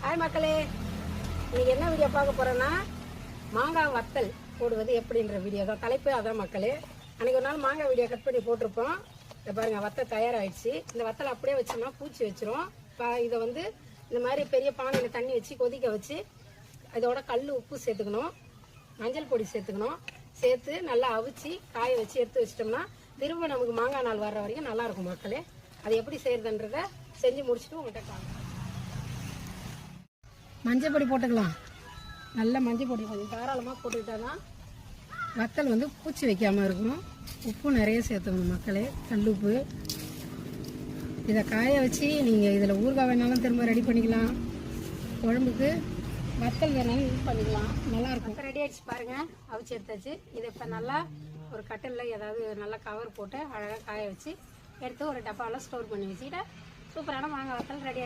Hi மக்களே, இன்னைக்கு என்ன வீடியோ பார்க்க போறோம்னா மாங்காய் வத்தல் போடுவது எப்படின்ற வீடியோ தான். தலைப்பு அதான் மக்களே. அன்னைக்கு ஒரு நாள் மாங்காய் வீடியோ கட் பண்ணி போட்டிருப்போம். இதை பாருங்க, வத்தல் தயாராகிடுச்சு. இந்த வத்தல் அப்படியே வச்சோம்னா பூச்சி வச்சிரும். இதை வந்து இந்த மாதிரி பெரிய பானையில் தண்ணி வச்சு கொதிக்க வச்சு இதோட கல் உப்பு சேர்த்துக்கணும், மஞ்சள் பொடி சேர்த்துக்கணும். சேர்த்து நல்லா அவிச்சு காய வச்சு எடுத்து வச்சிட்டோம்னா திரும்ப நமக்கு மாங்காய் நாள் வர்ற வரைக்கும் நல்லா இருக்கும் மக்களே. அது எப்படி செய்யறதுன்றத செஞ்சு முடிச்சுட்டு உங்கள்கிட்ட காணும். மஞ்சள் பொடி போட்டுக்கலாம். நல்ல மஞ்சள் பொடி கொஞ்சம் தாராளமாக போட்டுக்கிட்டா தான் வத்தல் வந்து பூச்சி வைக்காமல் இருக்கும். உப்பு நிறைய சேர்த்துக்கணும் மக்களே, கல் உப்பு. இதை காய வச்சு நீங்கள் இதில் ஊறுகாய் வேணாலும் திரும்ப ரெடி பண்ணிக்கலாம், குழம்புக்கு வத்தல் வேணாலும் யூஸ் பண்ணிக்கலாம், நல்லாயிருக்கும். ரெடி ஆகிடுச்சு பாருங்கள், அவிச்சு எடுத்தாச்சு. இதை இப்போ நல்லா ஒரு கட்டிலில் ஏதாவது நல்லா கவர் போட்டு அழகாக காய வச்சு எடுத்து ஒரு டப்பாவில் ஸ்டோர் பண்ணி வச்சுக்கிட்டா சூப்பரான மாங்காய் வத்தல் ரெடி.